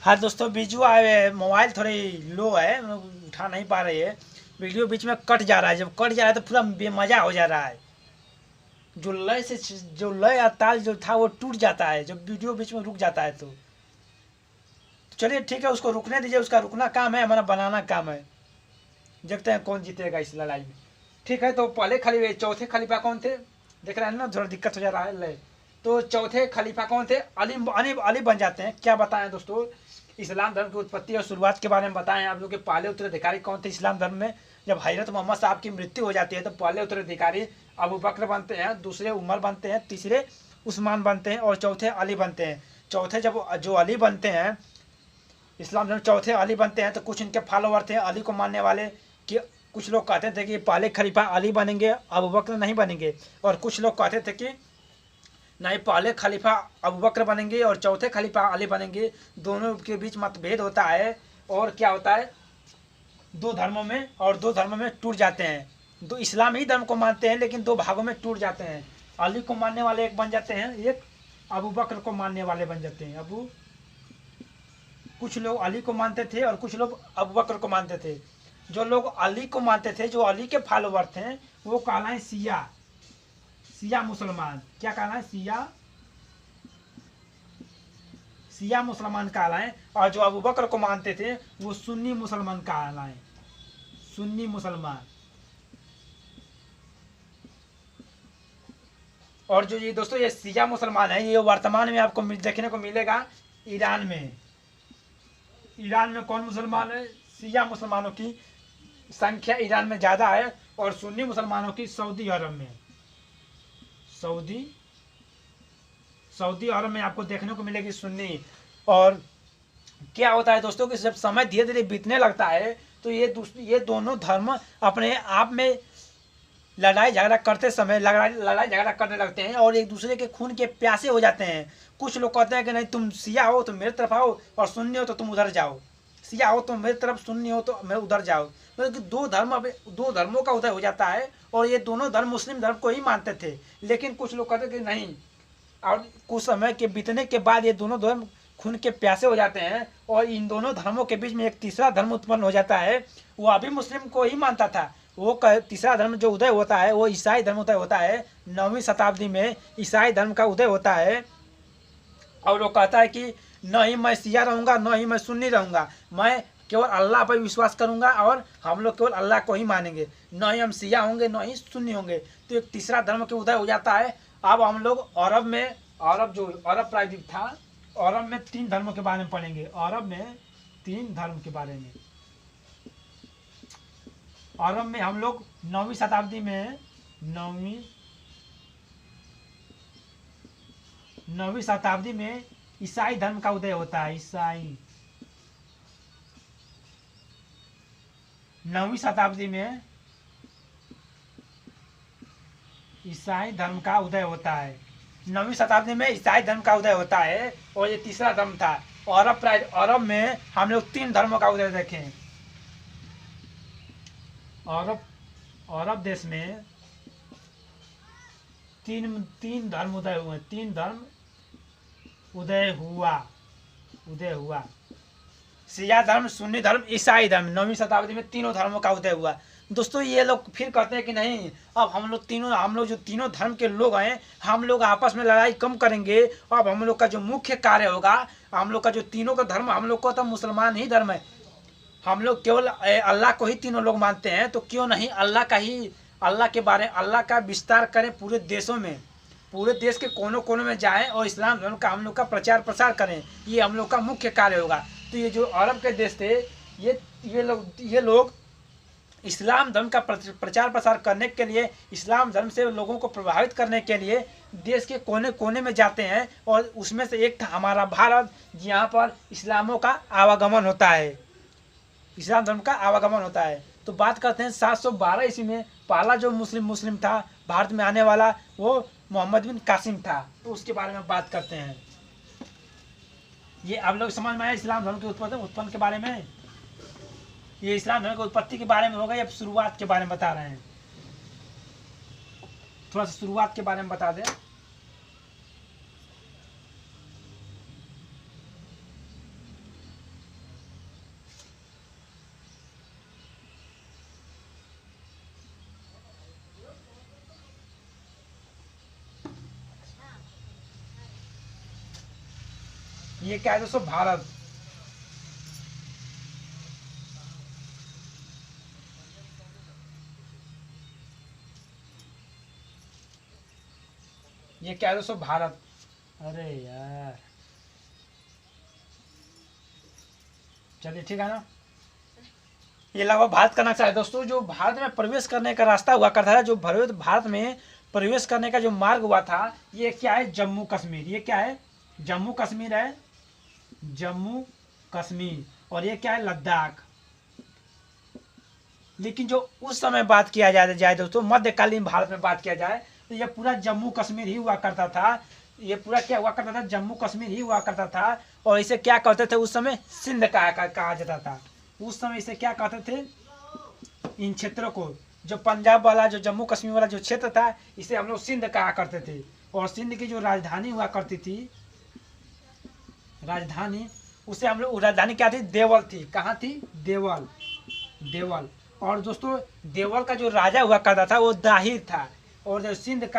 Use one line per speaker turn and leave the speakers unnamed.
हाँ दोस्तों, बीजू आए मोबाइल थोड़ी लो है, उठा नहीं पा रही है। वीडियो बीच में कट जा रहा है, जब कट जा रहा है तो पूरा बेमजा हो जा रहा है। जो लय से जो लय या ताल जो था वो टूट जाता है जब वीडियो बीच में रुक जाता है। तो चलिए ठीक है, उसको रुकने दीजिए, उसका रुकना काम है, हमारा बनाना काम है। देखते हैं कौन जीतेगा इस लड़ाई में। ठीक है, तो पहले खली चौथे खलीफा कौन थे, देख रहे हैं ना, थोड़ा दिक्कत हो जा रहा है। ले तो चौथे खलीफा कौन थे? अली अली अली बन जाते हैं। क्या बताएं दोस्तों, इस्लाम धर्म की उत्पत्ति और शुरुआत के बारे में बताएं। आप लोग के पहले उत्तराधिकारी कौन थे इस्लाम धर्म में? जब हजरत मोहम्मद साहब की मृत्यु हो जाती है तो पहले उत्तराधिकारी अबू बकर बनते हैं, दूसरे उमर बनते हैं, तीसरे उस्मान बनते हैं और चौथे अली बनते हैं। चौथे जब जो अली बनते हैं, इस्लाम धर्म चौथे अली बनते हैं, तो कुछ इनके फॉलोवर थे अली को मानने वाले कि कुछ लोग कहते थे कि पहले खलीफा अली बनेंगे, अबू बकर नहीं बनेंगे। और कुछ लोग कहते थे कि नहीं, पहले खलीफा अबू बकर बनेंगे और चौथे खलीफा अली बनेंगे। दोनों के बीच मतभेद होता है। और क्या होता है, दो धर्मों में, और दो धर्मों में टूट जाते हैं। दो इस्लाम ही धर्म को मानते हैं लेकिन दो भागों में टूट जाते हैं। अली को मानने वाले एक बन जाते हैं, एक अबू बकर को मानने वाले बन जाते हैं। कुछ लोग अली को मानते थे और कुछ लोग अबू बकर को मानते थे। जो लोग अली को मानते थे, जो अली के फॉलोवर थे, वो कहलाए शिया। शिया मुसलमान। क्या कहलाए? शिया मुसलमान कहलाए। और जो अबू बकर को मानते थे वो सुन्नी मुसलमान कहलाए। सुन्नी मुसलमान। और जो ये दोस्तों ये शिया मुसलमान है, ये वर्तमान में आपको देखने को मिलेगा ईरान में। ईरान में कौन मुसलमान है? शिया मुसलमानों की संख्या ईरान में ज़्यादा है। और सुन्नी मुसलमानों की सऊदी अरब में। सऊदी सऊदी अरब में आपको देखने को मिलेगी सुन्नी। और क्या होता है दोस्तों कि जब समय धीरे धीरे बीतने लगता है तो ये दोनों धर्म अपने आप में लड़ाई झगड़ा करते समय लड़ाई झगड़ा करने लगते हैं और एक दूसरे के खून के प्यासे हो जाते हैं। कुछ लोग कहते हैं कि नहीं, तुम शिया हो तो मेरी तरफ आओ, और सुन्नी हो तो तुम उधर जाओ। शिया हो तो मेरी तरफ, सुन्नी हो तो मैं उधर जाओ। मतलब कि दो धर्मों का उदय हो जाता है। और ये दोनों धर्म मुस्लिम धर्म को ही मानते थे, लेकिन कुछ लोग कहते कि नहीं। और कुछ समय के बीतने के बाद ये दोनों धर्म खून के प्यासे हो जाते हैं और इन दोनों धर्मों के बीच में एक तीसरा धर्म उत्पन्न हो जाता है। वो अभी मुस्लिम को ही मानता था। वो तीसरा धर्म जो उदय होता है वो ईसाई धर्म उदय होता है। 9वीं शताब्दी में ईसाई धर्म का उदय होता है। और वो कहता है कि न ही मैं शिया रहूँगा, न ही मैं सुन्नी रहूँगा, मैं केवल अल्लाह पर विश्वास करूँगा और हम लोग केवल अल्लाह को ही मानेंगे। न ही हम शिया होंगे, न ही सुन्नी होंगे। तो एक तीसरा धर्म के उदय हो जाता है। अब हम लोग अरब में, अरब प्रायद्वीप था, अरब में 3 धर्मों के बारे में पढ़ेंगे। अरब में 3 धर्म के बारे में। अरब में हम लोग 9वीं शताब्दी में, 9वीं शताब्दी में ईसाई धर्म का उदय होता है। 9वीं शताब्दी में ईसाई धर्म का उदय होता है। 9वीं शताब्दी में ईसाई धर्म का उदय होता है और ये तीसरा धर्म था। अरब में हम लोग 3 धर्मों का उदय देखें। अरब देश में तीन धर्म उदय हुए। 3 धर्म उदय हुआ। शिया धर्म, सुन्नी धर्म, ईसाई धर्म। 9वीं शताब्दी में तीनों धर्मों का उदय हुआ। दोस्तों ये लोग फिर कहते हैं कि नहीं, अब हम लोग जो तीनों धर्म के लोग हैं, हम लोग आपस में लड़ाई कम करेंगे। अब हम लोग का जो मुख्य कार्य होगा, हम लोग का जो तीनों का धर्म, हम लोग का तो मुसलमान ही धर्म है। हम लोग केवल अल्लाह को ही तीनों लोग मानते हैं, तो क्यों नहीं अल्लाह का विस्तार करें पूरे देशों में, पूरे देश के कोनों कोनों में जाएं और इस्लाम धर्म का हम लोग का प्रचार प्रसार करें। ये हम लोग का मुख्य कार्य होगा। तो ये जो अरब के देश थे, ये लोग इस्लाम धर्म का प्रचार प्रसार करने के लिए, इस्लाम धर्म से लोगों को प्रभावित करने के लिए देश के कोने कोने में जाते हैं। और उसमें से एक था हमारा भारत, जहाँ पर इस्लामों का आवागमन होता है, इस्लाम धर्म का आवागमन होता है। तो बात करते हैं 712 ईस्वी में पहला जो मुस्लिम था भारत में आने वाला, वो मोहम्मद बिन कासिम था। तो उसके बारे में बात करते हैं। ये आप लोग समझ में आया इस्लाम धर्म के उत्पन्न के बारे में। ये इस्लाम धर्म की उत्पत्ति के बारे में होगा या शुरुआत के बारे में बता रहे हैं? थोड़ा सा शुरुआत के बारे में बता दें। ये क्या है दोस्तों? भारत। ये क्या है दोस्तों? भारत। अरे यार, चलिए ठीक है ना। ये लगभग भारत का नक्शा है दोस्तों। जो भारत में प्रवेश करने का रास्ता हुआ करता था, जो भारत में प्रवेश करने का जो मार्ग हुआ था, ये क्या है? जम्मू कश्मीर। ये क्या है? जम्मू कश्मीर है, जम्मू कश्मीर। और ये क्या है? लद्दाख। लेकिन जो उस समय बात किया जाए दोस्तों, मध्यकालीन भारत में बात किया जाए, तो ये पूरा जम्मू कश्मीर ही हुआ करता था। ये पूरा क्या हुआ करता था? जम्मू कश्मीर ही हुआ करता था। और इसे क्या कहते थे उस समय? सिंध कहा जाता था उस समय। इसे क्या कहते थे? इन क्षेत्रों को, जो पंजाब वाला, जो जम्मू कश्मीर वाला जो क्षेत्र था, इसे हम लोग सिंध कहा करते थे। और सिंध की जो राजधानी हुआ करती थी, राजधानी, उसे हम लोग, राजधानी क्या थी? देवल थी। कहाँ थी? देवल। देवल। और दोस्तों, देवल का जो राजा हुआ करता था वो दाहिर था। और जो सिंध का